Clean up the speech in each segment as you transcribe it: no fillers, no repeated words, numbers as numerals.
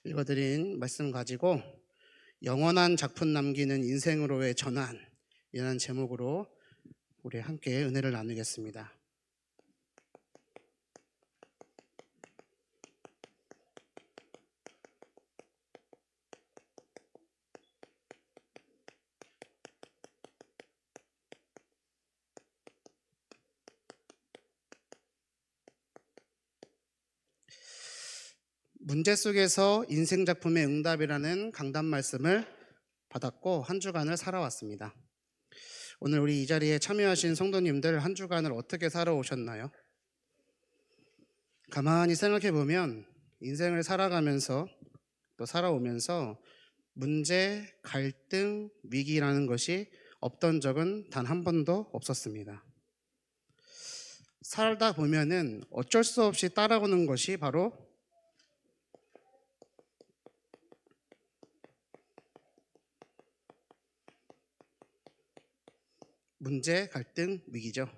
읽어드린 말씀 가지고 영원한 작품 남기는 인생으로의 전환이라는 제목으로 우리 함께 은혜를 나누겠습니다. 문제 속에서 인생 작품의 응답이라는 강단 말씀을 받았고 한 주간을 살아왔습니다. 오늘 우리 이 자리에 참여하신 성도님들 한 주간을 어떻게 살아오셨나요? 가만히 생각해 보면 인생을 살아가면서 또 살아오면서 문제, 갈등, 위기라는 것이 없던 적은 단 한 번도 없었습니다. 살다 보면은 어쩔 수 없이 따라오는 것이 바로 문제, 갈등, 위기죠.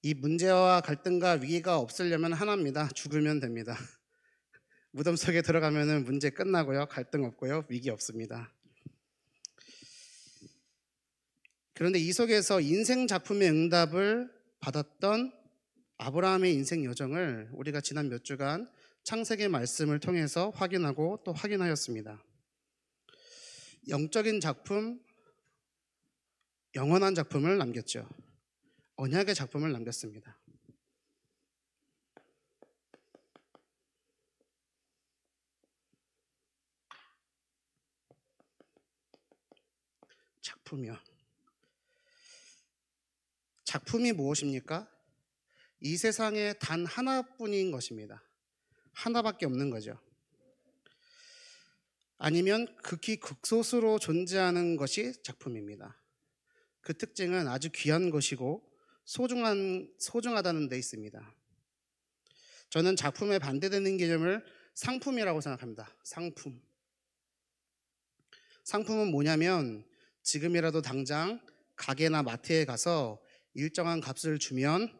이 문제와 갈등과 위기가 없으려면 하나입니다. 죽으면 됩니다. 무덤 속에 들어가면 문제 끝나고요. 갈등 없고요. 위기 없습니다. 그런데 이 속에서 인생 작품의 응답을 받았던 아브라함의 인생 여정을 우리가 지난 몇 주간 창세기 말씀을 통해서 확인하고 또 확인하였습니다. 영적인 작품, 영원한 작품을 남겼죠. 언약의 작품을 남겼습니다. 작품이요. 작품이 무엇입니까? 이 세상에 단 하나뿐인 것입니다. 하나밖에 없는 거죠. 아니면 극히 극소수로 존재하는 것이 작품입니다. 그 특징은 아주 귀한 것이고 소중하다는 데 있습니다. 저는 작품에 반대되는 개념을 상품이라고 생각합니다. 상품은 뭐냐면 지금이라도 당장 가게나 마트에 가서 일정한 값을 주면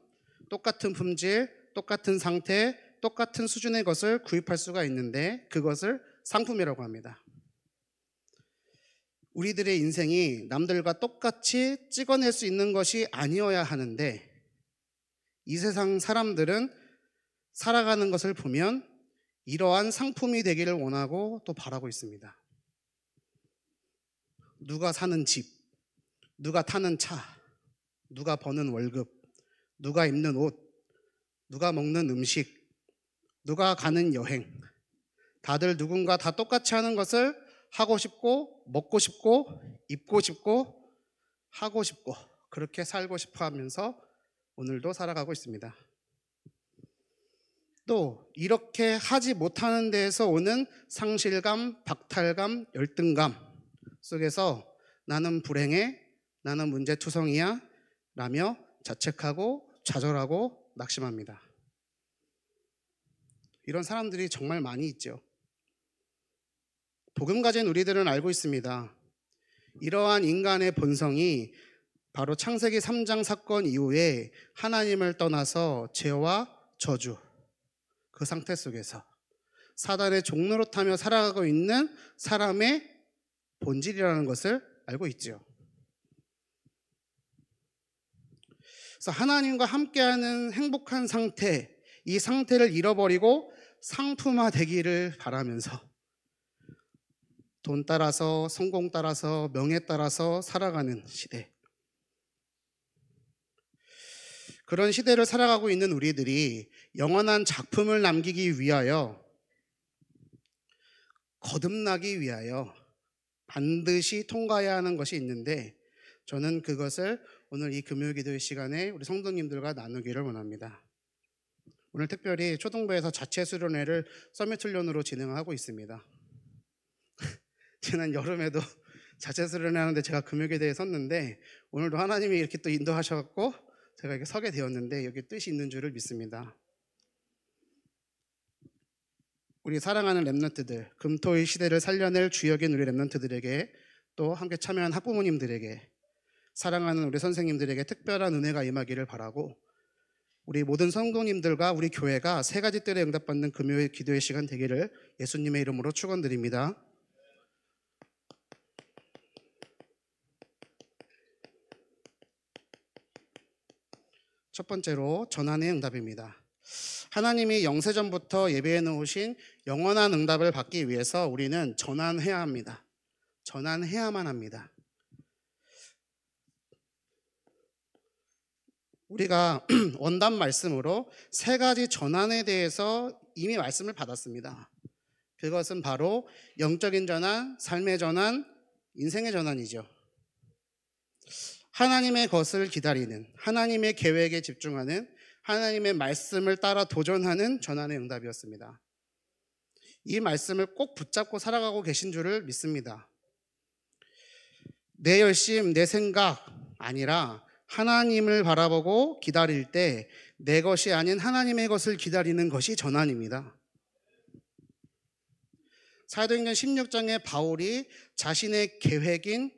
똑같은 품질, 똑같은 상태, 똑같은 수준의 것을 구입할 수가 있는데 그것을 상품이라고 합니다. 우리들의 인생이 남들과 똑같이 찍어낼 수 있는 것이 아니어야 하는데 이 세상 사람들은 살아가는 것을 보면 이러한 상품이 되기를 원하고 또 바라고 있습니다. 누가 사는 집, 누가 타는 차, 누가 버는 월급, 누가 입는 옷, 누가 먹는 음식, 누가 가는 여행, 다들 누군가 다 똑같이 하는 것을 하고 싶고 먹고 싶고 입고 싶고 하고 싶고 그렇게 살고 싶어 하면서 오늘도 살아가고 있습니다. 또 이렇게 하지 못하는 데에서 오는 상실감, 박탈감, 열등감 속에서 나는 불행해, 나는 문제투성이야 라며 자책하고 좌절하고 낙심합니다. 이런 사람들이 정말 많이 있죠. 복음 가진 우리들은 알고 있습니다. 이러한 인간의 본성이 바로 창세기 3장 사건 이후에 하나님을 떠나서 죄와 저주 그 상태 속에서 사단의 종노릇 하며 살아가고 있는 사람의 본질이라는 것을 알고 있죠. 그래서 하나님과 함께하는 행복한 상태, 이 상태를 잃어버리고 상품화 되기를 바라면서 돈 따라서 성공 따라서 명예 따라서 살아가는 시대, 그런 시대를 살아가고 있는 우리들이 영원한 작품을 남기기 위하여 거듭나기 위하여 반드시 통과해야 하는 것이 있는데 저는 그것을 오늘 이 금요기도의 시간에 우리 성도님들과 나누기를 원합니다. 오늘 특별히 초등부에서 자체 수련회를 서밋 훈련으로 진행하고 있습니다. 지난 여름에도 자체 수련회 하는데 제가 금요기도에 섰는데 오늘도 하나님이 이렇게 또 인도하셔서 제가 이렇게 서게 되었는데 여기 뜻이 있는 줄을 믿습니다. 우리 사랑하는 랩런트들, 금토의 시대를 살려낼 주역인 우리 랩런트들에게 또 함께 참여한 학부모님들에게 사랑하는 우리 선생님들에게 특별한 은혜가 임하기를 바라고 우리 모든 성도님들과 우리 교회가 세 가지 뜰에 응답받는 금요일 기도의 시간 되기를 예수님의 이름으로 축원드립니다. 첫 번째로 전환의 응답입니다. 하나님이 영세전부터 예배해 놓으신 영원한 응답을 받기 위해서 우리는 전환해야 합니다. 전환해야만 합니다. 우리가 원단 말씀으로 세 가지 전환에 대해서 이미 말씀을 받았습니다. 그것은 바로 영적인 전환, 삶의 전환, 인생의 전환이죠. 하나님의 것을 기다리는, 하나님의 계획에 집중하는, 하나님의 말씀을 따라 도전하는 전환의 응답이었습니다. 이 말씀을 꼭 붙잡고 살아가고 계신 줄을 믿습니다. 내 열심, 내 생각 아니라 하나님을 바라보고 기다릴 때 내 것이 아닌 하나님의 것을 기다리는 것이 전환입니다. 사도행전 16장에 바울이 자신의 계획인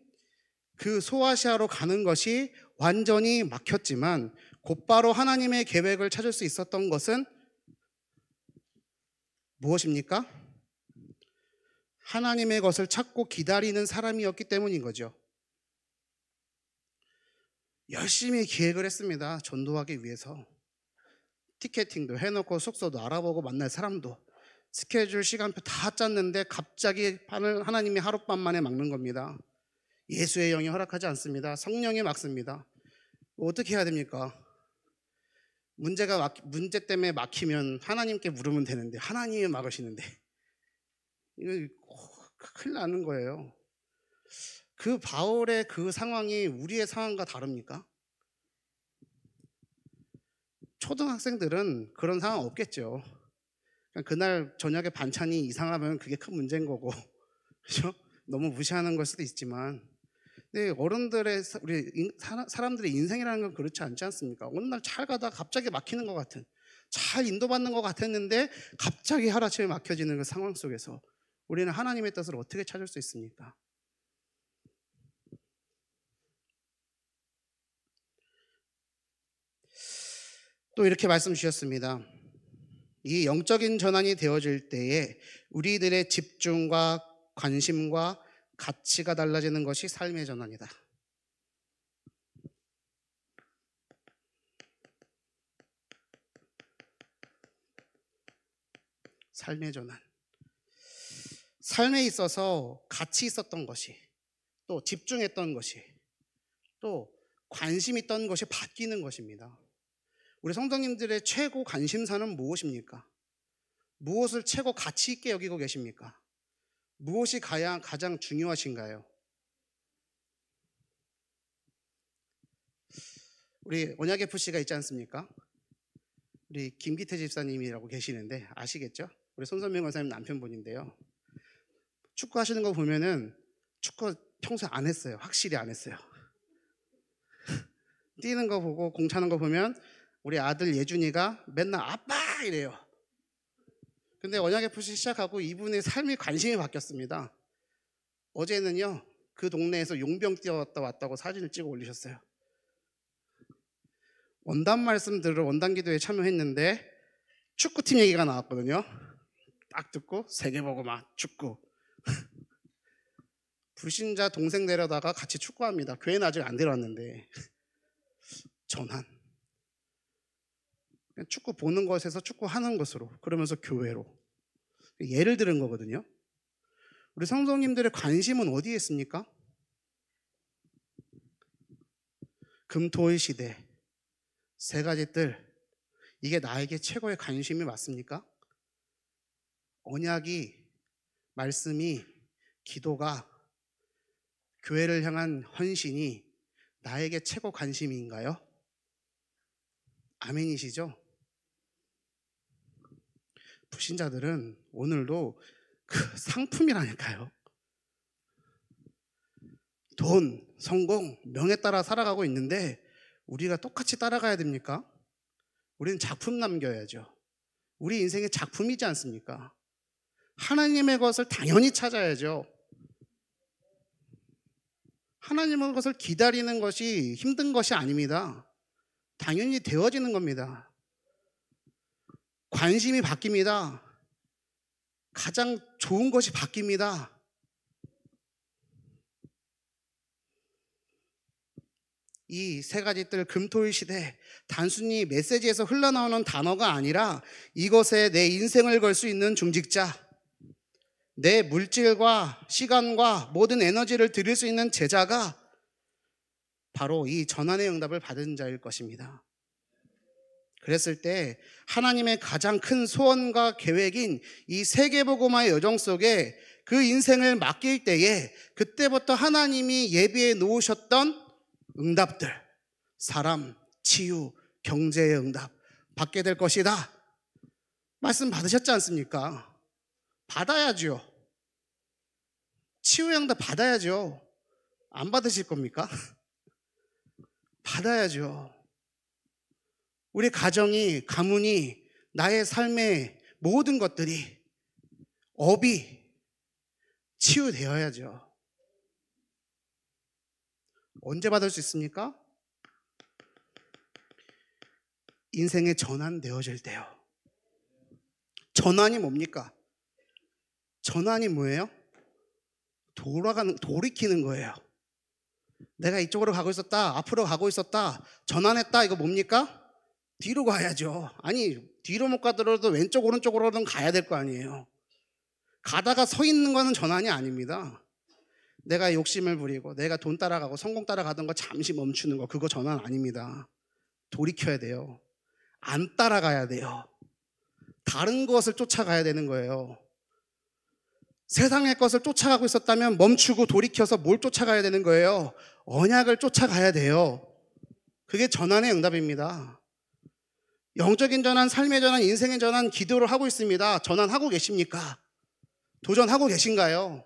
그 소아시아로 가는 것이 완전히 막혔지만 곧바로 하나님의 계획을 찾을 수 있었던 것은 무엇입니까? 하나님의 것을 찾고 기다리는 사람이었기 때문인 거죠. 열심히 기획을 했습니다. 전도하기 위해서. 티켓팅도 해놓고 숙소도 알아보고 만날 사람도 스케줄 시간표 다 짰는데 갑자기 하나님이 하룻밤 만에 막는 겁니다. 예수의 영이 허락하지 않습니다. 성령이 막습니다. 어떻게 해야 됩니까? 문제 때문에 막히면 하나님께 물으면 되는데 하나님이 막으시는데 이거 큰일 나는 거예요. 그 바울의 그 상황이 우리의 상황과 다릅니까? 초등학생들은 그런 상황 없겠죠. 그날 저녁에 반찬이 이상하면 그게 큰 문제인 거고, 그렇죠? 너무 무시하는 걸 수도 있지만, 근데 어른들의 우리 사람들의 인생이라는 건 그렇지 않지 않습니까? 어느 날 잘 가다가 갑자기 막히는 것 같은, 잘 인도받는 것 같았는데 갑자기 하루아침에 막혀지는 그 상황 속에서 우리는 하나님의 뜻을 어떻게 찾을 수 있습니까? 또 이렇게 말씀 주셨습니다. 이 영적인 전환이 되어질 때에 우리들의 집중과 관심과 가치가 달라지는 것이 삶의 전환이다. 삶의 전환. 삶에 있어서 가치 있었던 것이, 또 집중했던 것이, 또 관심 있던 것이 바뀌는 것입니다. 우리 성도님들의 최고 관심사는 무엇입니까? 무엇을 최고 가치 있게 여기고 계십니까? 무엇이 가장 중요하신가요? 우리 언약FC가 있지 않습니까? 우리 김기태 집사님이라고 계시는데 아시겠죠? 우리 손선명 권사님 남편분인데요. 축구 하시는 거 보면은 축구 평소에 안 했어요. 확실히 안 했어요. 뛰는 거 보고 공 차는 거 보면 우리 아들 예준이가 맨날 아빠 이래요. 근데 언약FC 시작하고 이분의 삶의 관심이 바뀌었습니다. 어제는요, 그 동네에서 용병 뛰어왔다 왔다고 사진을 찍어 올리셨어요. 원단 말씀 들으러 원단 기도에 참여했는데 축구팀 얘기가 나왔거든요. 딱 듣고 세계 보고 막 축구. 불신자 동생 데려다가 같이 축구합니다. 교회는 아직 안 데려왔는데. 전환. 축구 보는 것에서 축구하는 것으로, 그러면서 교회로. 예를 들은 거거든요. 우리 성도님들의 관심은 어디에 있습니까? 금토의 시대, 세 가지 뜰, 이게 나에게 최고의 관심이 맞습니까? 언약이, 말씀이, 기도가, 교회를 향한 헌신이 나에게 최고 관심인가요? 아멘이시죠? 불신자들은 오늘도 그 상품이라니까요. 돈, 성공, 명에 따라 살아가고 있는데 우리가 똑같이 따라가야 됩니까? 우리는 작품 남겨야죠. 우리 인생의 작품이지 않습니까? 하나님의 것을 당연히 찾아야죠. 하나님의 것을 기다리는 것이 힘든 것이 아닙니다. 당연히 되어지는 겁니다. 관심이 바뀝니다. 가장 좋은 것이 바뀝니다. 이 세 가지 뜰 금토일 시대, 단순히 메시지에서 흘러나오는 단어가 아니라 이것에 내 인생을 걸 수 있는 중직자, 내 물질과 시간과 모든 에너지를 드릴 수 있는 제자가 바로 이 전환의 응답을 받은 자일 것입니다. 그랬을 때 하나님의 가장 큰 소원과 계획인 이 세계복음화의 여정 속에 그 인생을 맡길 때에 그때부터 하나님이 예비해 놓으셨던 응답들, 사람, 치유, 경제의 응답 받게 될 것이다. 말씀 받으셨지 않습니까? 받아야죠. 치유의 응답 받아야죠. 안 받으실 겁니까? 받아야죠. 우리 가정이, 가문이, 나의 삶의 모든 것들이, 업이 치유되어야죠. 언제 받을 수 있습니까? 인생의 전환되어질 때요. 전환이 뭡니까? 전환이 뭐예요? 돌이키는 거예요. 내가 이쪽으로 가고 있었다, 앞으로 가고 있었다, 전환했다, 이거 뭡니까? 뒤로 가야죠. 아니, 뒤로 못 가더라도 왼쪽 오른쪽으로는 가야 될 거 아니에요. 가다가 서 있는 거는 전환이 아닙니다. 내가 욕심을 부리고 내가 돈 따라가고 성공 따라가던 거 잠시 멈추는 거, 그거 전환 아닙니다. 돌이켜야 돼요. 안 따라가야 돼요. 다른 것을 쫓아가야 되는 거예요. 세상의 것을 쫓아가고 있었다면 멈추고 돌이켜서 뭘 쫓아가야 되는 거예요? 언약을 쫓아가야 돼요. 그게 전환의 응답입니다. 영적인 전환, 삶의 전환, 인생의 전환 기도를 하고 있습니다. 전환하고 계십니까? 도전하고 계신가요?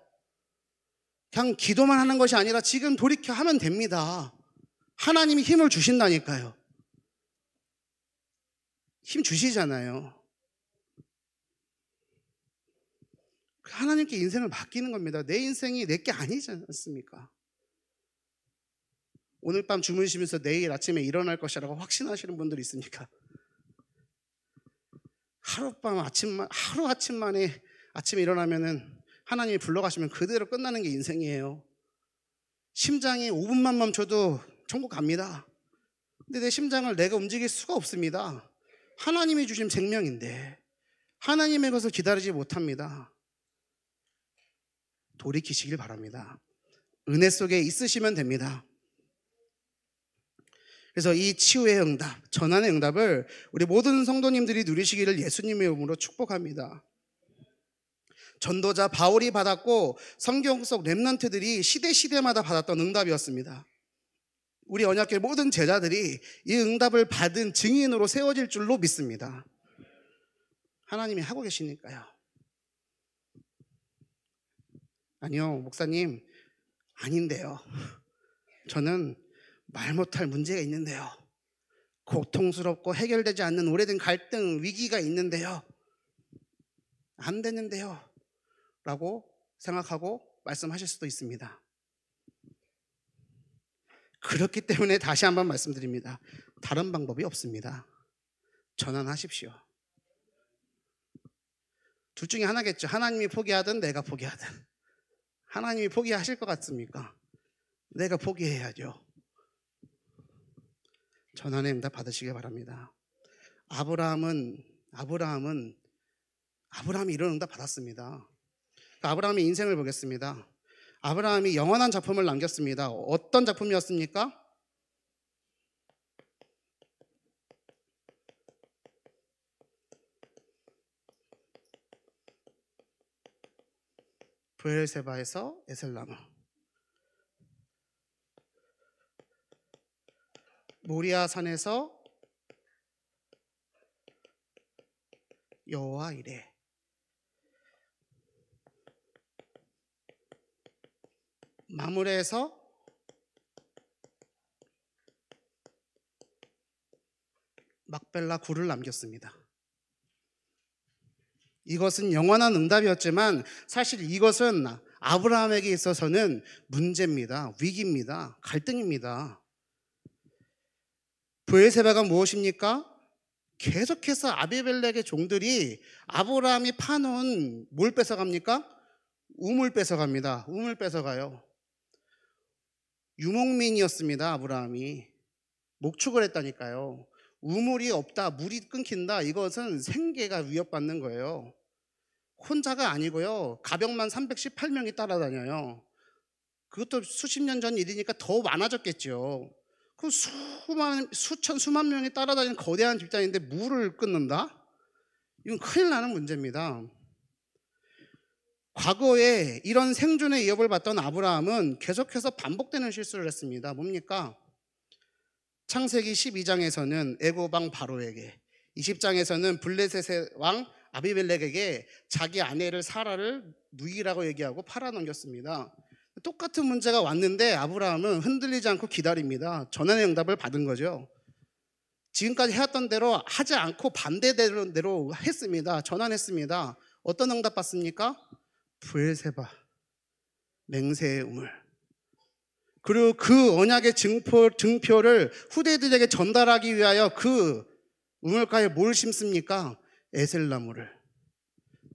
그냥 기도만 하는 것이 아니라 지금 돌이켜 하면 됩니다. 하나님이 힘을 주신다니까요. 힘 주시잖아요. 하나님께 인생을 맡기는 겁니다. 내 인생이 내 게 아니지 않습니까? 오늘 밤 주무시면서 내일 아침에 일어날 것이라고 확신하시는 분들 있습니까? 하루 아침 만에 아침에 일어나면은 하나님이 불러가시면 그대로 끝나는 게 인생이에요. 심장이 5분만 멈춰도 천국 갑니다. 근데 내 심장을 내가 움직일 수가 없습니다. 하나님이 주신 생명인데 하나님의 것을 기다리지 못합니다. 돌이키시길 바랍니다. 은혜 속에 있으시면 됩니다. 그래서 이 치유의 응답, 전환의 응답을 우리 모든 성도님들이 누리시기를 예수님의 이름으로 축복합니다. 전도자 바울이 받았고 성경 속 렘넌트들이 시대마다 받았던 응답이었습니다. 우리 언약교회 모든 제자들이 이 응답을 받은 증인으로 세워질 줄로 믿습니다. 하나님이 하고 계시니까요. 아니요, 목사님, 아닌데요. 저는 말 못할 문제가 있는데요. 고통스럽고 해결되지 않는 오래된 갈등, 위기가 있는데요. 안 되는데요. 라고 생각하고 말씀하실 수도 있습니다. 그렇기 때문에 다시 한번 말씀드립니다. 다른 방법이 없습니다. 전환하십시오. 둘 중에 하나겠죠. 하나님이 포기하든 내가 포기하든. 하나님이 포기하실 것 같습니까? 내가 포기해야죠. 전환의 응답 받으시길 바랍니다. 아브라함이 이런 응답 받았습니다. 아브라함의 인생을 보겠습니다. 아브라함이 영원한 작품을 남겼습니다. 어떤 작품이었습니까? 브엘세바에서 에셀나무, 모리아 산에서 여호와 이레, 마므레에서 막벨라 굴을 남겼습니다. 이것은 영원한 응답이었지만 사실 이것은 아브라함에게 있어서는 문제입니다. 위기입니다. 갈등입니다. 브엘세바가 무엇입니까? 계속해서 아비멜렉의 종들이 아브라함이 파놓은 뭘 뺏어갑니까? 우물 뺏어갑니다. 우물 뺏어가요. 유목민이었습니다. 아브라함이. 목축을 했다니까요. 우물이 없다, 물이 끊긴다, 이것은 생계가 위협받는 거예요. 혼자가 아니고요, 가병만 318명이 따라다녀요. 그것도 수십 년 전 일이니까 더 많아졌겠죠. 그 수만 명이 따라다니는 거대한 집단인데 물을 끊는다? 이건 큰일 나는 문제입니다. 과거에 이런 생존의 위협을 받던 아브라함은 계속해서 반복되는 실수를 했습니다. 뭡니까? 창세기 12장에서는 애굽 왕 바로에게, 20장에서는 블레셋의 왕 아비멜렉에게 자기 아내를 사라를 누이라고 얘기하고 팔아넘겼습니다. 똑같은 문제가 왔는데 아브라함은 흔들리지 않고 기다립니다. 전환의 응답을 받은 거죠. 지금까지 해왔던 대로 하지 않고 반대대로 했습니다. 전환했습니다. 어떤 응답 받습니까? 브엘세바, 맹세의 우물. 그리고 그 언약의 증표를 후대들에게 전달하기 위하여 그 우물가에 뭘 심습니까? 에셀나무를.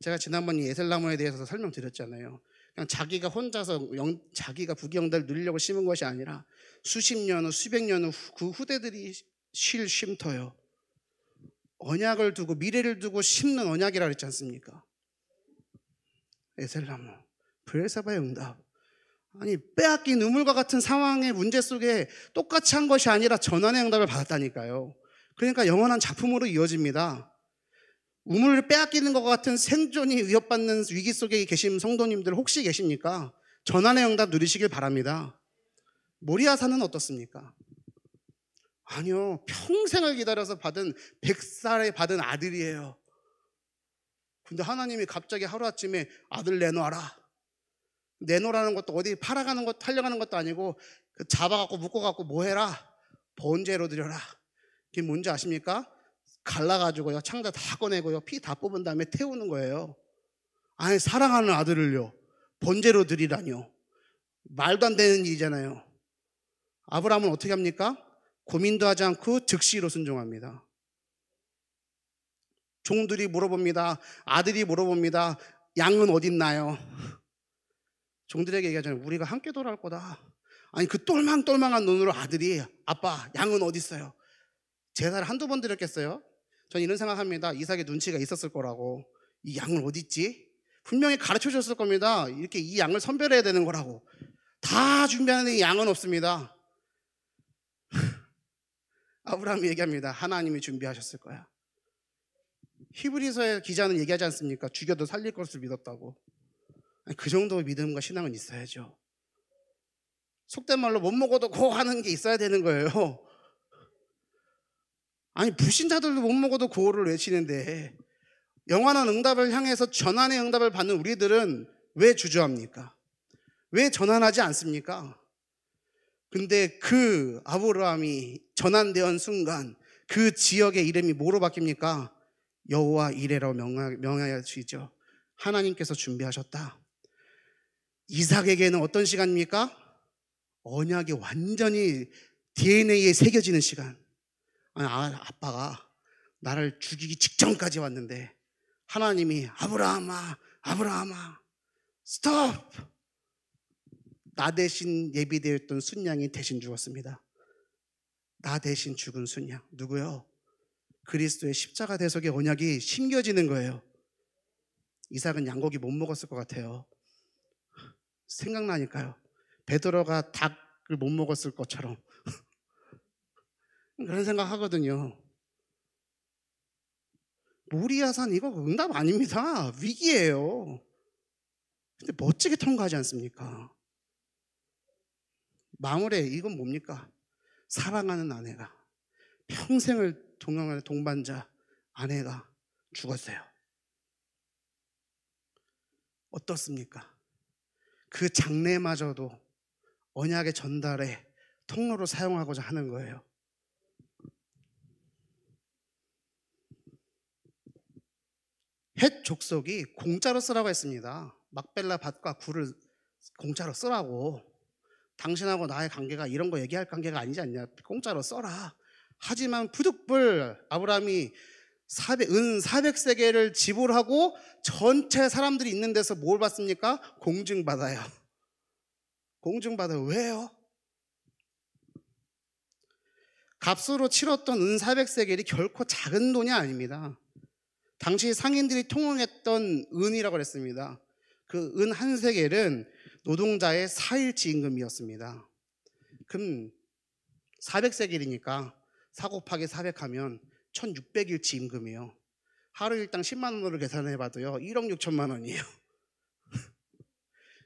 제가 지난번 이 에셀나무에 대해서 설명드렸잖아요. 그냥 자기가 혼자서 자기가 부귀영달을 누리려고 심은 것이 아니라 수십 년 후, 수백 년 후 그 후대들이 쉴 쉼터요. 언약을 두고 미래를 두고 심는 언약이라 그랬지 않습니까? 에셀나무, 브엘세바의 응답. 아니, 빼앗긴 우물과 같은 상황의 문제 속에 똑같이 한 것이 아니라 전환의 응답을 받았다니까요. 그러니까 영원한 작품으로 이어집니다. 우물을 빼앗기는 것 같은 생존이 위협받는 위기 속에 계신 성도님들 혹시 계십니까? 전환의 응답 누리시길 바랍니다. 모리아산은 어떻습니까? 아니요, 평생을 기다려서 받은 100살에 받은 아들이에요. 근데 하나님이 갑자기 하루아침에 아들 내놔라. 내놓으라는 것도 어디 팔아가는 것, 팔려가는 것도 아니고 잡아갖고 묶어갖고 뭐 해라? 번제로 드려라. 그게 뭔지 아십니까? 갈라가지고요, 창자 다 꺼내고요, 피 다 뽑은 다음에 태우는 거예요. 아니, 사랑하는 아들을요, 번제로 드리라뇨. 말도 안 되는 일이잖아요. 아브라함은 어떻게 합니까? 고민도 하지 않고 즉시로 순종합니다. 종들이 물어봅니다. 아들이 물어봅니다. 양은 어딨나요? 종들에게 얘기하잖아요. 우리가 함께 돌아올 거다. 아니, 그 똘망똘망한 눈으로 아들이, 아빠, 양은 어디 있어요? 제사를 한두 번 드렸겠어요? 전 이런 생각합니다. 이삭의 눈치가 있었을 거라고. 이 양은 어디 있지? 분명히 가르쳐 줬을 겁니다. 이렇게 이 양을 선별해야 되는 거라고. 다 준비하는데 이 양은 없습니다. 아브라함이 얘기합니다. 하나님이 준비하셨을 거야. 히브리서의 기자는 얘기하지 않습니까? 죽여도 살릴 것을 믿었다고. 그 정도의 믿음과 신앙은 있어야죠. 속된 말로 못 먹어도 고 하는 게 있어야 되는 거예요. 아니, 불신자들도 못 먹어도 고를 외치는데 영원한 응답을 향해서 전환의 응답을 받는 우리들은 왜 주저합니까? 왜 전환하지 않습니까? 근데 그 아브라함이 전환되었 순간 그 지역의 이름이 뭐로 바뀝니까? 여호와 이레라고 명하시죠. 하나님께서 준비하셨다. 이삭에게는 어떤 시간입니까? 언약이 완전히 DNA에 새겨지는 시간. 아니, 아빠가 나를 죽이기 직전까지 왔는데 하나님이 아브라함아, 아브라함아, 스톱! 나 대신 예비되었던 순양이 대신 죽었습니다. 나 대신 죽은 순양. 누구요? 그리스도의 십자가 대속의 언약이 심겨지는 거예요. 이삭은 양고기 못 먹었을 것 같아요. 생각나니까요. 베드로가 닭을 못 먹었을 것처럼 그런 생각하거든요. 모리아산 이거 응답 아닙니다. 위기예요. 근데 멋지게 통과하지 않습니까? 마무리에 이건 뭡니까? 사랑하는 아내가, 평생을 동행할 동반자 아내가 죽었어요. 어떻습니까? 그 장례마저도 언약의 전달에 통로로 사용하고자 하는 거예요. 헷 족속이 공짜로 쓰라고 했습니다. 막벨라 밭과 굴을 공짜로 쓰라고. 당신하고 나의 관계가 이런 거 얘기할 관계가 아니지 않냐. 공짜로 써라. 하지만 부득불 아브라함이 은 400세겔을 지불하고 전체 사람들이 있는 데서 뭘 받습니까? 공증받아요. 공증받아요. 왜요? 값으로 치렀던 은 400세겔이 결코 작은 돈이 아닙니다. 당시 상인들이 통용했던 은이라고 그랬습니다. 그 은 한 세겔은 노동자의 4일치 임금이었습니다. 그럼 400세겔이니까 4 곱하기 400 하면 1600일치 임금이에요. 하루 일당 10만 원으로 계산해 봐도요 1억 6천만 원이에요.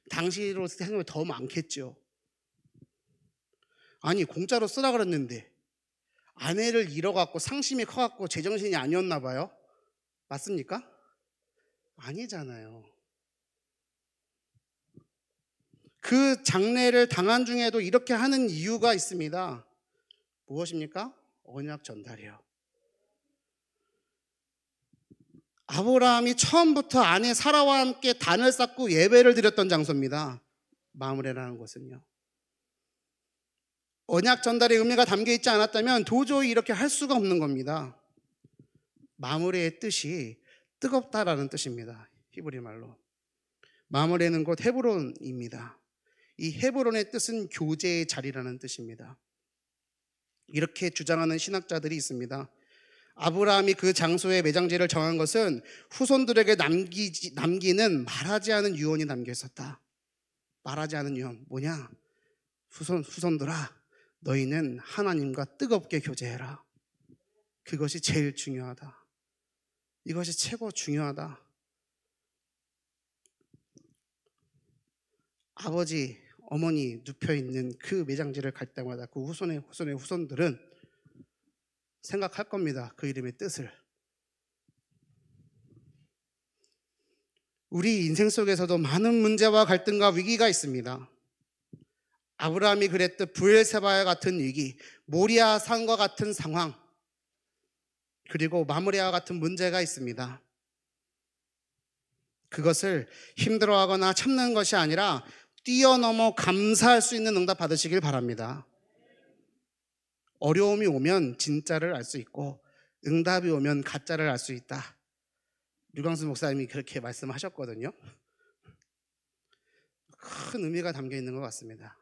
당시로 생각하면 더 많겠죠. 아니 공짜로 쓰라 그랬는데 아내를 잃어갖고 상심이 커갖고 제정신이 아니었나 봐요. 맞습니까? 아니잖아요. 그 장례를 당한 중에도 이렇게 하는 이유가 있습니다. 무엇입니까? 언약 전달이요. 아브라함이 처음부터 아내 사라와 함께 단을 쌓고 예배를 드렸던 장소입니다. 마므레라는 곳은요. 언약 전달의 의미가 담겨 있지 않았다면 도저히 이렇게 할 수가 없는 겁니다. 마므레의 뜻이 뜨겁다라는 뜻입니다. 히브리 말로. 마므레는 곧 헤브론입니다. 이 헤브론의 뜻은 교제의 자리라는 뜻입니다. 이렇게 주장하는 신학자들이 있습니다. 아브라함이 그 장소에 매장지를 정한 것은 후손들에게 남기는 말하지 않은 유언이 담겨 있었다. 말하지 않은 유언 뭐냐? 후손들아, 너희는 하나님과 뜨겁게 교제해라. 그것이 제일 중요하다. 이것이 최고 중요하다. 아버지, 어머니 눕혀있는 그 매장지를 갈 때마다 그 후손들은 생각할 겁니다. 그 이름의 뜻을. 우리 인생 속에서도 많은 문제와 갈등과 위기가 있습니다. 아브라함이 그랬듯 브엘세바와 같은 위기, 모리아 산과 같은 상황, 그리고 마므레와 같은 문제가 있습니다. 그것을 힘들어하거나 참는 것이 아니라 뛰어넘어 감사할 수 있는 응답 받으시길 바랍니다. 어려움이 오면 진짜를 알 수 있고 응답이 오면 가짜를 알 수 있다. 류광수 목사님이 그렇게 말씀하셨거든요. 큰 의미가 담겨 있는 것 같습니다.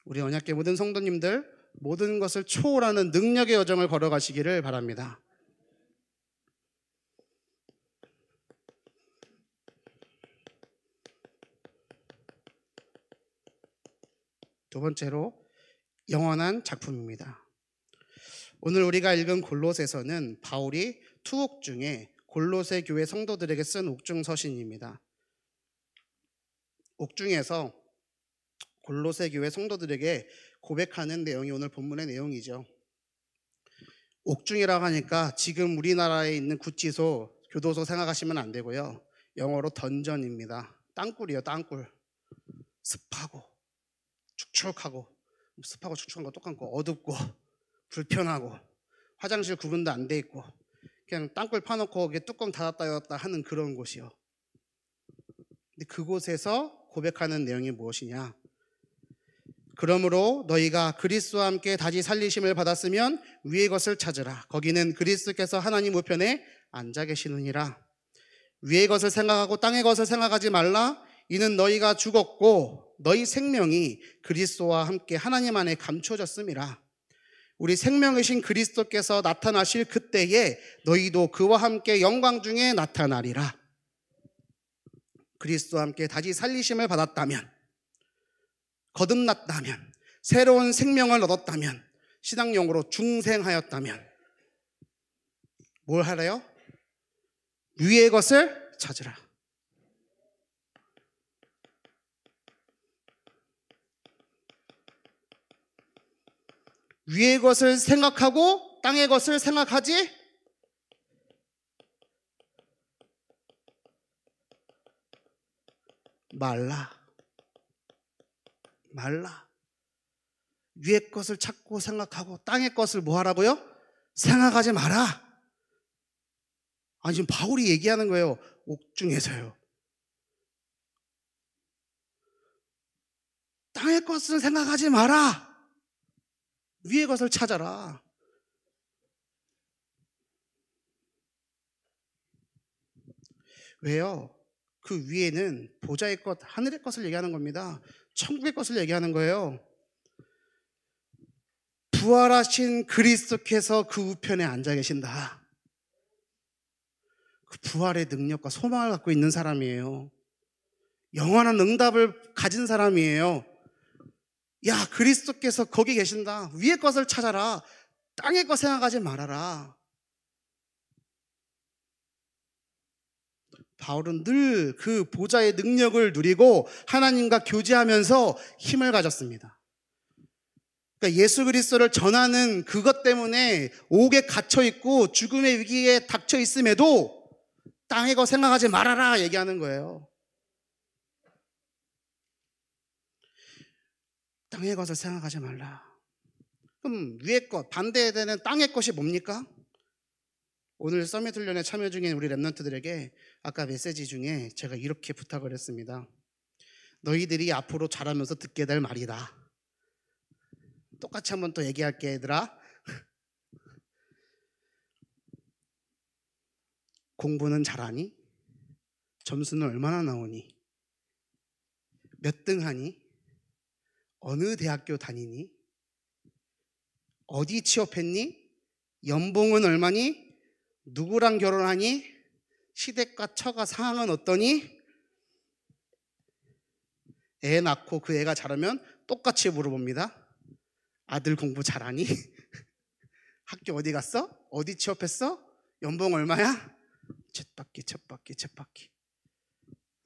우리 언약궤 모든 성도님들 모든 것을 초월하는 능력의 여정을 걸어가시기를 바랍니다. 두 번째로 영원한 작품입니다. 오늘 우리가 읽은 골로새서는 바울이 투옥 중에 골로새 교회 성도들에게 쓴 옥중 서신입니다. 옥중에서 골로새 교회 성도들에게 고백하는 내용이 오늘 본문의 내용이죠. 옥중이라고 하니까 지금 우리나라에 있는 구치소, 교도소 생각하시면 안 되고요. 영어로 던전입니다. 땅굴이에요, 땅굴. 습하고 축축하고, 습하고 축축한 거 똑같고 어둡고 불편하고 화장실 구분도 안 돼 있고 그냥 땅굴 파놓고 뚜껑 닫았다 열었다 하는 그런 곳이요. 근데 그곳에서 고백하는 내용이 무엇이냐? 그러므로 너희가 그리스도와 함께 다시 살리심을 받았으면 위의 것을 찾으라. 거기는 그리스도께서 하나님 우편에 앉아 계시느니라. 위의 것을 생각하고 땅의 것을 생각하지 말라. 이는 너희가 죽었고 너희 생명이 그리스도와 함께 하나님 안에 감춰졌음이라. 우리 생명이신 그리스도께서 나타나실 그때에 너희도 그와 함께 영광 중에 나타나리라. 그리스도와 함께 다시 살리심을 받았다면, 거듭났다면, 새로운 생명을 얻었다면, 신앙용어로 중생하였다면 뭘 하래요? 위의 것을 찾으라. 위의 것을 생각하고 땅의 것을 생각하지 말라. 위의 것을 찾고 생각하고 땅의 것을 뭐 하라고요? 생각하지 마라. 아니 지금 바울이 얘기하는 거예요. 옥중에서요. 땅의 것을 생각하지 마라. 위의 것을 찾아라. 왜요? 그 위에는 보좌의 것, 하늘의 것을 얘기하는 겁니다. 천국의 것을 얘기하는 거예요. 부활하신 그리스도께서 그 우편에 앉아 계신다. 그 부활의 능력과 소망을 갖고 있는 사람이에요. 영원한 응답을 가진 사람이에요. 야, 그리스도께서 거기 계신다. 위의 것을 찾아라. 땅의 것 생각하지 말아라. 바울은 늘 그 보좌의 능력을 누리고 하나님과 교제하면서 힘을 가졌습니다. 그러니까 예수 그리스도를 전하는 그것 때문에 옥에 갇혀 있고 죽음의 위기에 닥쳐 있음에도 땅의 것 생각하지 말아라 얘기하는 거예요. 땅의 것을 생각하지 말라. 그럼 위의 것, 반대되는 땅의 것이 뭡니까? 오늘 서밋 훈련에 참여 중인 우리 랩런트들에게 아까 메시지 중에 제가 이렇게 부탁을 했습니다. 너희들이 앞으로 자라면서 듣게 될 말이다. 똑같이 한번 또 얘기할게, 얘들아. 공부는 잘하니? 점수는 얼마나 나오니? 몇 등 하니? 어느 대학교 다니니? 어디 취업했니? 연봉은 얼마니? 누구랑 결혼하니? 시댁과 처가 상황은 어떠니? 애 낳고 그 애가 자라면 똑같이 물어봅니다. 아들 공부 잘하니? 학교 어디 갔어? 어디 취업했어? 연봉 얼마야? 쳇바퀴.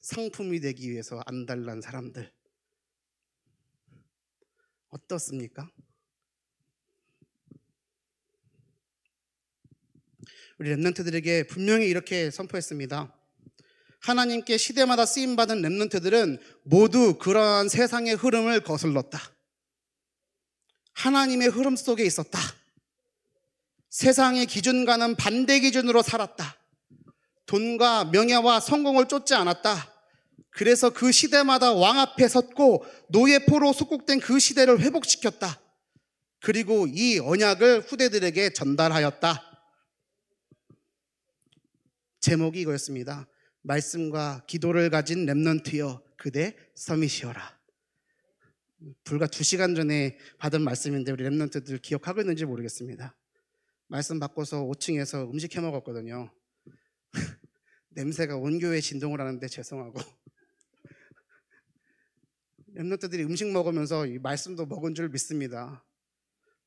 상품이 되기 위해서 안달난 사람들. 어떻습니까? 우리 랩런트들에게 분명히 이렇게 선포했습니다. 하나님께 시대마다 쓰임받은 랩런트들은 모두 그러한 세상의 흐름을 거슬렀다. 하나님의 흐름 속에 있었다. 세상의 기준과는 반대 기준으로 살았다. 돈과 명예와 성공을 쫓지 않았다. 그래서 그 시대마다 왕 앞에 섰고 노예포로 속국된 그 시대를 회복시켰다. 그리고 이 언약을 후대들에게 전달하였다. 제목이 이거였습니다. 말씀과 기도를 가진 랩런트여 그대 서밋이여라. 불과 2시간 전에 받은 말씀인데 우리 랩런트들 기억하고 있는지 모르겠습니다. 말씀 받고서 5층에서 음식 해 먹었거든요. 냄새가 온 교회에 진동을 하는데 죄송하고 랩런트들이 음식 먹으면서 이 말씀도 먹은 줄 믿습니다.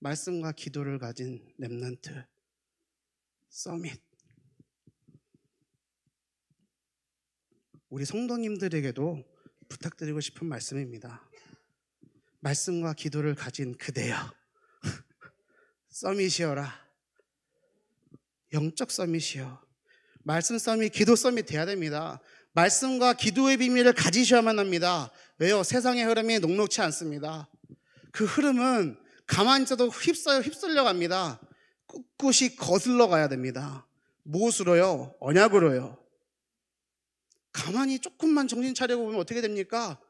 말씀과 기도를 가진 랩런트 서밋. 우리 성도님들에게도 부탁드리고 싶은 말씀입니다. 말씀과 기도를 가진 그대여 서밋이여라. 영적 서밋이여. 말씀 서밋, 기도 서밋 돼야 됩니다. 말씀과 기도의 비밀을 가지셔야만 합니다. 왜요? 세상의 흐름이 녹록치 않습니다. 그 흐름은 가만히 있어도 휩쓸려 갑니다. 꿋꿋이 거슬러 가야 됩니다. 무엇으로요? 언약으로요. 가만히 조금만 정신 차리고 보면 어떻게 됩니까?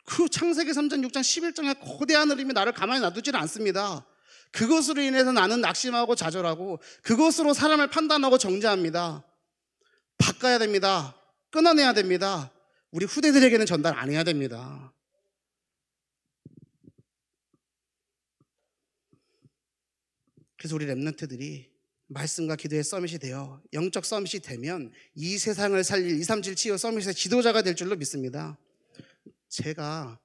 그 창세기 3장, 6장, 11장의 거대한 흐름이 나를 가만히 놔두지는 않습니다. 그것으로 인해서 나는 낙심하고 좌절하고 그것으로 사람을 판단하고 정죄합니다. 바꿔야 됩니다. 끊어내야 됩니다. 우리 후대들에게는 전달 안 해야 됩니다. 그래서 우리 랩런트들이 말씀과 기도의 서밋이 되어 영적 서밋이 되면 이 세상을 살릴 237 치유 서밋의 지도자가 될 줄로 믿습니다. 제가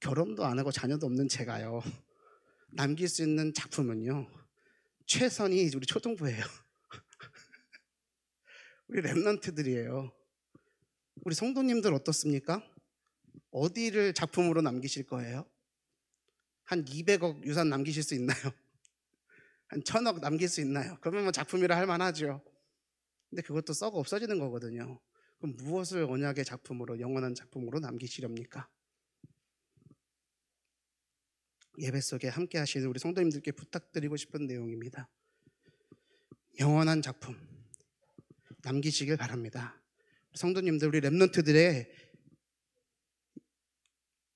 결혼도 안 하고 자녀도 없는 제가요 남길 수 있는 작품은요 최선이 우리 초등부예요. 우리 랩런트들이에요. 우리 성도님들 어떻습니까? 어디를 작품으로 남기실 거예요? 한 200억 유산 남기실 수 있나요? 한 1000억 남길 수 있나요? 그러면 뭐 작품이라 할 만하죠. 근데 그것도 썩어 없어지는 거거든요. 그럼 무엇을 언약의 작품으로, 영원한 작품으로 남기시렵니까? 예배 속에 함께 하시는 우리 성도님들께 부탁드리고 싶은 내용입니다. 영원한 작품 남기시길 바랍니다. 성도님들, 우리 랩런트들의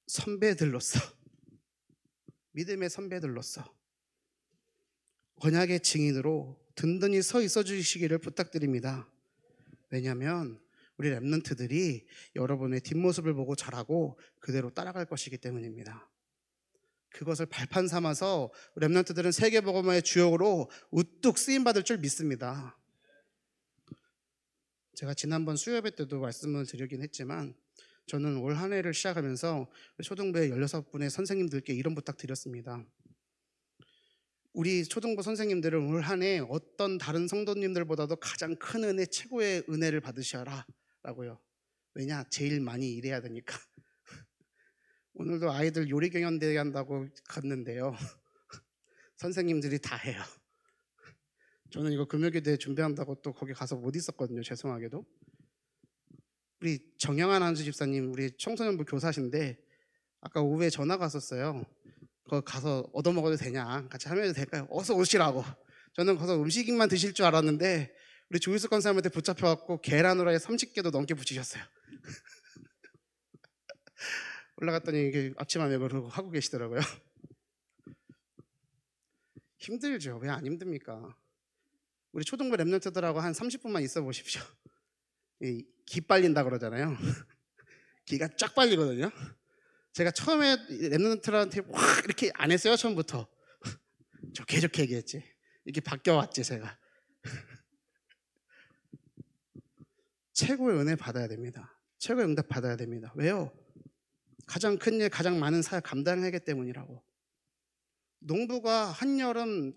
선배들로서 믿음의 선배들로서 언약의 증인으로 든든히 서 있어 주시기를 부탁드립니다. 왜냐하면 우리 렘넌트들이 여러분의 뒷모습을 보고 자라고 그대로 따라갈 것이기 때문입니다. 그것을 발판 삼아서 렘넌트들은 세계복음화의 주역으로 우뚝 쓰임받을 줄 믿습니다. 제가 지난번 수요예배 때도 말씀을 드리긴 했지만 저는 올 한 해를 시작하면서 초등부의 16분의 선생님들께 이런 부탁 드렸습니다. 우리 초등부 선생님들은 올 한 해 어떤 다른 성도님들보다도 가장 큰 은혜, 최고의 은혜를 받으셔라 라고요. 왜냐? 제일 많이 일해야 되니까. 오늘도 아이들 요리 경연대회 한다고 갔는데요. 선생님들이 다 해요. 저는 이거 금요기도에 준비한다고 또 거기 가서 못 있었거든요. 죄송하게도. 우리 정영환 한수 집사님, 우리 청소년부 교사신데 아까 오후에 전화가 왔었어요. 거기 가서 얻어먹어도 되냐? 같이 참여해도 될까요? 어서 오시라고. 저는 가서 음식만 드실 줄 알았는데 우리 조일수 권사님한테 붙잡혀갖고 계란 후라이 30개도 넘게 붙이셨어요. 올라갔더니 이게 앞치마 메고 하고 계시더라고요. 힘들죠. 왜 안 힘듭니까? 우리 초등부 랩런트들하고 한 30분만 있어 보십시오. 기 빨린다 그러잖아요. 기가 쫙 빨리거든요. 제가 처음에 랩런트들한테 확 이렇게 안 했어요. 처음부터 좋게 얘기했지. 이렇게 바뀌어왔지 제가. 최고의 은혜 받아야 됩니다. 최고의 응답 받아야 됩니다. 왜요? 가장 큰 일, 가장 많은 사역 감당하기 때문이라고. 농부가 한여름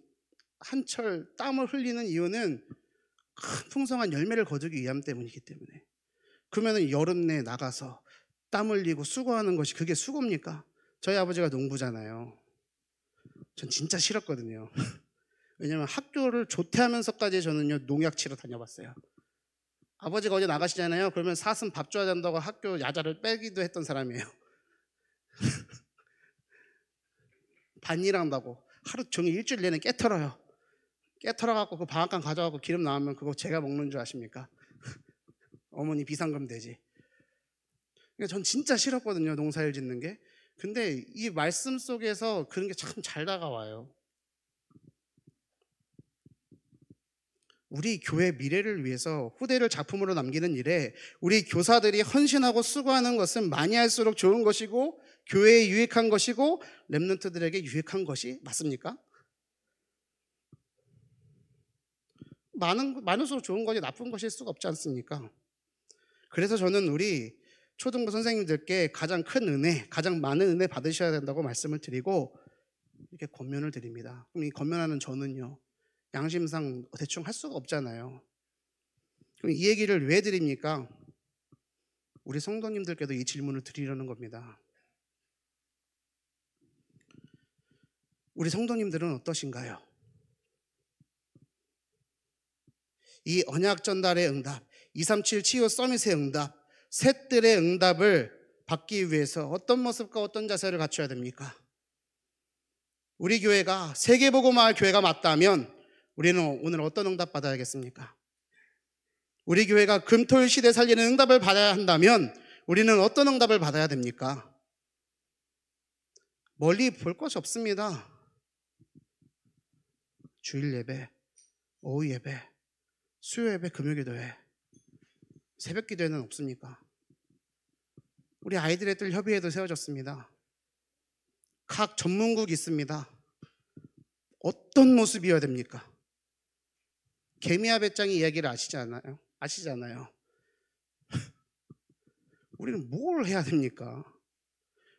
한철 땀을 흘리는 이유는 큰 풍성한 열매를 거두기 위함 때문이기 때문에. 그러면 여름 내에 나가서 땀 흘리고 수고하는 것이 그게 수고입니까? 저희 아버지가 농부잖아요. 전 진짜 싫었거든요. 왜냐면 학교를 조퇴하면서까지 저는요 농약 치러 다녀봤어요. 아버지가 어디 나가시잖아요. 그러면 사슴 밥 줘야 된다고 학교 야자를 빼기도 했던 사람이에요. 반일한다고 하루 종일 일주일 내내 깨털어요. 깨털어갖고 그 방앗간 가져가고 기름 나오면 그거 제가 먹는 줄 아십니까? 어머니 비상금 되지. 그러니까 전 진짜 싫었거든요 농사일 짓는 게. 근데 이 말씀 속에서 그런 게 참 잘 다가와요. 우리 교회 미래를 위해서 후대를 작품으로 남기는 일에 우리 교사들이 헌신하고 수고하는 것은 많이 할수록 좋은 것이고 교회에 유익한 것이고 렘넌트들에게 유익한 것이 맞습니까? 많을수록 좋은 것이 나쁜 것일 수가 없지 않습니까? 그래서 저는 우리 초등부 선생님들께 가장 큰 은혜, 가장 많은 은혜 받으셔야 된다고 말씀을 드리고 이렇게 권면을 드립니다. 그럼 이 권면하는 저는요 양심상 대충 할 수가 없잖아요. 그럼 이 얘기를 왜 드립니까? 우리 성도님들께도 이 질문을 드리려는 겁니다. 우리 성도님들은 어떠신가요? 이 언약 전달의 응답, 237 치유 서밋의 응답, 셋들의 응답을 받기 위해서 어떤 모습과 어떤 자세를 갖춰야 됩니까? 우리 교회가 세계복음화할 교회가 맞다면 우리는 오늘 어떤 응답 받아야겠습니까? 우리 교회가 금토일 시대 살리는 응답을 받아야 한다면 우리는 어떤 응답을 받아야 됩니까? 멀리 볼 것이 없습니다. 주일 예배, 오후 예배, 수요 예배, 금요기도회, 새벽 기도회는 없습니까? 우리 아이들의 뜰 협의회도 세워졌습니다. 각 전문국 있습니다. 어떤 모습이어야 됩니까? 개미와 배짱이 이야기를 아시잖아요. 우리는 뭘 해야 됩니까?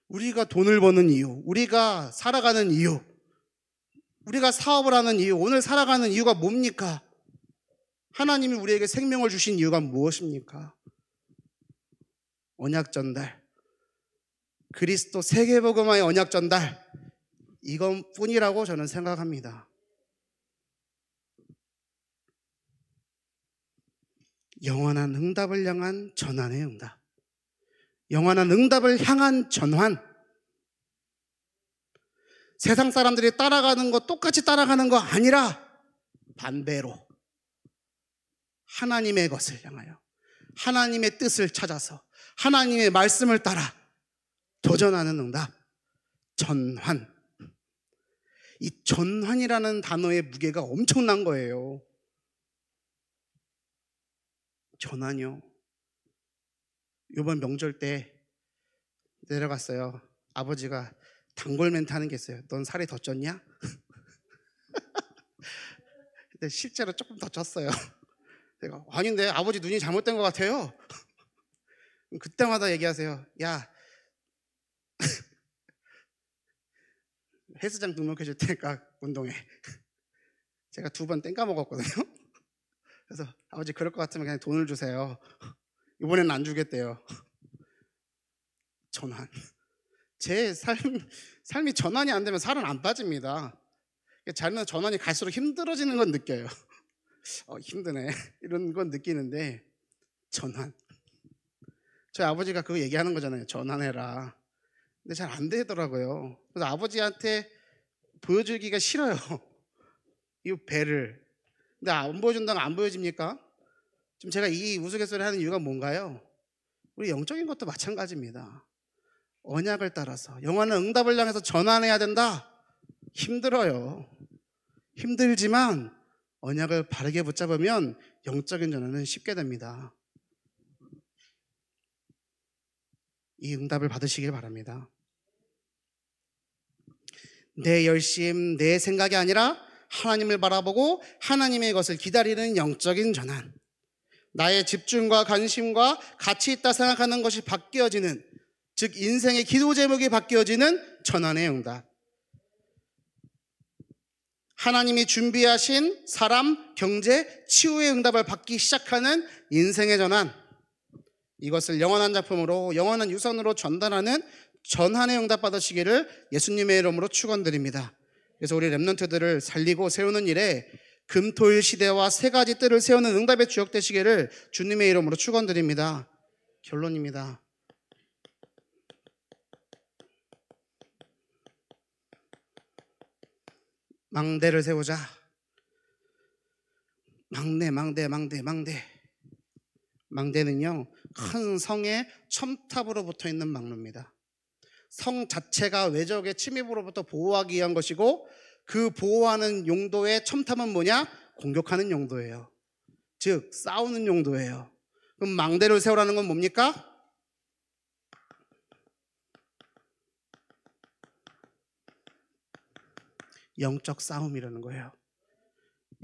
우리가 돈을 버는 이유, 우리가 살아가는 이유, 우리가 사업을 하는 이유, 오늘 살아가는 이유가 뭡니까? 하나님이 우리에게 생명을 주신 이유가 무엇입니까? 언약 전달, 그리스도 세계복음화의 언약 전달, 이것뿐이라고 저는 생각합니다. 영원한 응답을 향한 전환의 응답, 영원한 응답을 향한 전환. 세상 사람들이 따라가는 거 똑같이 따라가는 거 아니라 반대로 하나님의 것을 향하여 하나님의 뜻을 찾아서 하나님의 말씀을 따라 도전하는 응답, 전환. 이 전환이라는 단어의 무게가 엄청난 거예요. 전환이요. 이번 명절 때 내려갔어요. 아버지가 단골 멘트 하는 게 있어요. 넌 살이 더 쪘냐? 근데 실제로 조금 더 쪘어요. 제가 아닌데 아버지 눈이 잘못된 것 같아요. 그때마다 얘기하세요. 야, 헬스장 등록해 줄 테니까 운동해. 제가 2번 땡까 먹었거든요. 그래서 아버지 그럴 것 같으면 그냥 돈을 주세요. 이번에는 안 주겠대요. 전환. 제 삶이 전환이 안 되면 살은 안 빠집니다. 자는 전환이 갈수록 힘들어지는 건 느껴요. 힘드네 이런 건 느끼는데 전환. 저희 아버지가 그거 얘기하는 거잖아요. 전환해라. 근데 잘 안 되더라고요. 그래서 아버지한테 보여주기가 싫어요. 이 배를. 근데 안 보여준다면 안 보여집니까? 지금 제가 이 우스갯소리 하는 이유가 뭔가요? 우리 영적인 것도 마찬가지입니다. 언약을 따라서 영원한 응답을 향해서 전환해야 된다. 힘들어요. 힘들지만 언약을 바르게 붙잡으면 영적인 전환은 쉽게 됩니다. 이 응답을 받으시길 바랍니다. 내 열심, 내 생각이 아니라 하나님을 바라보고 하나님의 것을 기다리는 영적인 전환. 나의 집중과 관심과 가치 있다 생각하는 것이 바뀌어지는, 즉 인생의 기도 제목이 바뀌어지는 전환의 응답. 하나님이 준비하신 사람, 경제, 치유의 응답을 받기 시작하는 인생의 전환. 이것을 영원한 작품으로, 영원한 유산으로 전달하는 전환의 응답 받으시기를 예수님의 이름으로 축원드립니다. 그래서 우리 렘넌트들을 살리고 세우는 일에 금토일 시대와 3가지 뜰을 세우는 응답의 주역 되시기를 주님의 이름으로 축원드립니다. 결론입니다. 망대를 세우자. 망대는요, 큰 성의 첨탑으로 붙어 있는 망루입니다. 성 자체가 외적의 침입으로부터 보호하기 위한 것이고, 그 보호하는 용도의 첨탑은 뭐냐? 공격하는 용도예요. 즉 싸우는 용도예요. 그럼 망대를 세우라는 건 뭡니까? 영적 싸움이라는 거예요.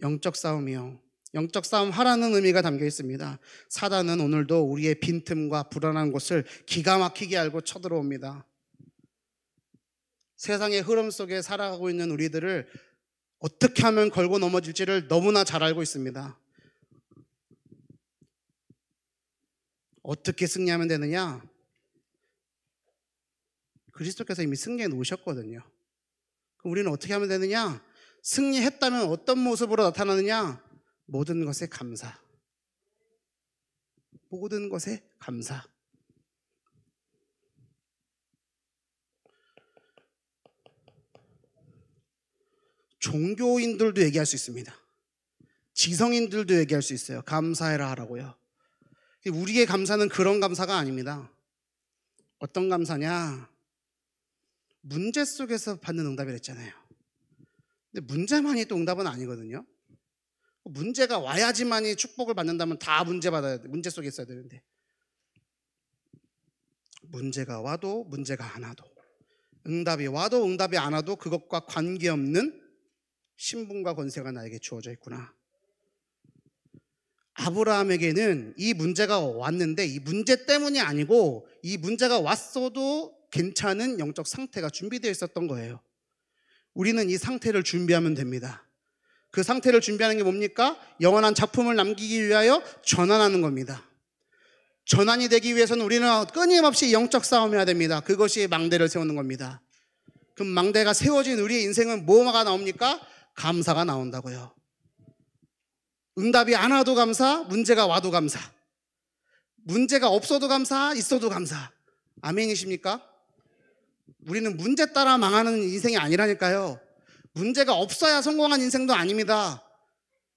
영적 싸움이요. 영적 싸움 하라는 의미가 담겨 있습니다. 사단은 오늘도 우리의 빈틈과 불안한 곳을 기가 막히게 알고 쳐들어옵니다. 세상의 흐름 속에 살아가고 있는 우리들을 어떻게 하면 걸고 넘어질지를 너무나 잘 알고 있습니다. 어떻게 승리하면 되느냐? 그리스도께서 이미 승리해 놓으셨거든요. 그럼 우리는 어떻게 하면 되느냐? 승리했다면 어떤 모습으로 나타나느냐? 모든 것에 감사. 모든 것에 감사. 종교인들도 얘기할 수 있습니다. 지성인들도 얘기할 수 있어요. 감사해라 하라고요. 우리의 감사는 그런 감사가 아닙니다. 어떤 감사냐? 문제 속에서 받는 응답이랬잖아요. 근데 문제만이 또 응답은 아니거든요. 문제가 와야지만이 축복을 받는다면 다 문제 받아야 돼. 문제 속에 있어야 되는데, 문제가 와도 문제가 안 와도, 응답이 와도 응답이 안 와도 그것과 관계없는 신분과 권세가 나에게 주어져 있구나. 아브라함에게는 이 문제가 왔는데 이 문제 때문이 아니고 이 문제가 왔어도 괜찮은 영적 상태가 준비되어 있었던 거예요. 우리는 이 상태를 준비하면 됩니다. 그 상태를 준비하는 게 뭡니까? 영원한 작품을 남기기 위하여 전환하는 겁니다. 전환이 되기 위해서는 우리는 끊임없이 영적 싸움해야 됩니다. 그것이 망대를 세우는 겁니다. 그럼 망대가 세워진 우리의 인생은 뭐가 나옵니까? 감사가 나온다고요. 응답이 안 와도 감사, 문제가 와도 감사. 문제가 없어도 감사, 있어도 감사. 아멘이십니까? 우리는 문제 따라 망하는 인생이 아니라니까요. 문제가 없어야 성공한 인생도 아닙니다.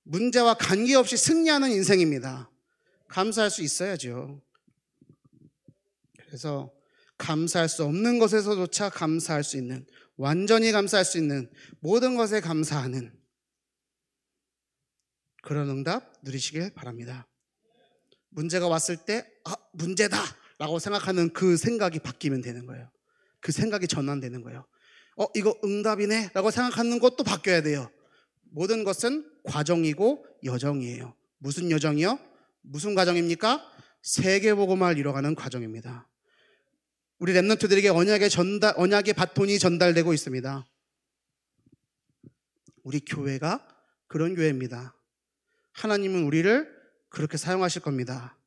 문제와 관계없이 승리하는 인생입니다. 감사할 수 있어야죠. 그래서 감사할 수 없는 것에서조차 감사할 수 있는, 완전히 감사할 수 있는, 모든 것에 감사하는 그런 응답 누리시길 바랍니다. 문제가 왔을 때 문제다 라고 생각하는 그 생각이 바뀌면 되는 거예요. 그 생각이 전환되는 거예요. 이거 응답이네 라고 생각하는 것도 바뀌어야 돼요. 모든 것은 과정이고 여정이에요. 무슨 여정이요? 무슨 과정입니까? 세계복음화를 이뤄가는 과정입니다. 우리 렘넌트들에게 언약의 바톤이 전달되고 있습니다. 우리 교회가 그런 교회입니다. 하나님은 우리를 그렇게 사용하실 겁니다.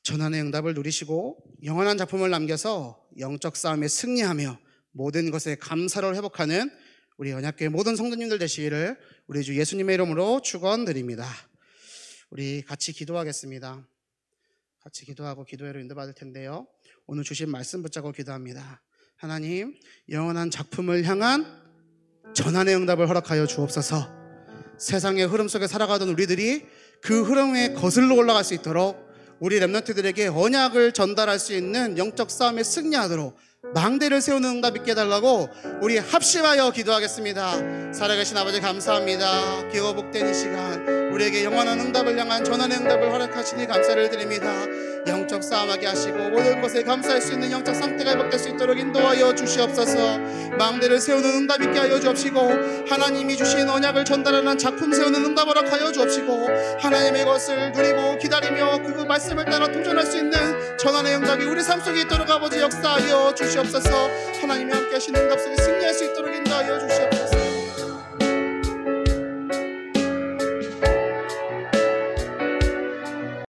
전환의 응답을 누리시고 영원한 작품을 남겨서 영적 싸움에 승리하며 모든 것에 감사를 회복하는 우리 언약교회 모든 성도님들 되시기를 우리 주 예수님의 이름으로 축원드립니다. 우리 같이 기도하겠습니다. 같이 기도하고 기도회로 인도받을 텐데요. 오늘 주신 말씀 붙잡고 기도합니다. 하나님, 영원한 작품을 향한 전환의 응답을 허락하여 주옵소서. 세상의 흐름 속에 살아가던 우리들이 그 흐름에 거슬러 올라갈 수 있도록 우리 렘넌트들에게 언약을 전달할 수 있는 영적 싸움에 승리하도록 망대를 세우는 응답 있게 해달라고 우리 합심하여 기도하겠습니다. 살아계신 아버지 감사합니다. 기호 복된 이 시간 우리에게 영원한 응답을 향한 전환의 응답을 허락하시니 감사를 드립니다. 영적 싸움하게 하시고 모든 것에 감사할 수 있는 영적 상태가 회복될 수 있도록 인도하여 주시옵소서. 망대를 세우는 응답 있게 하여 주옵시고 하나님이 주신 언약을 전달하는 작품 세우는 응답 허락하여 주옵시고 하나님의 것을 누리고 기다리며 그 말씀을 따라 도전할 수 있는 전환의 응답이 우리 삶 속에 있도록 아버지 역사하여 주시옵소서. 하나님이 함께 하시는 응답 속에 승리할 수 있도록 인도하여 주시옵소서.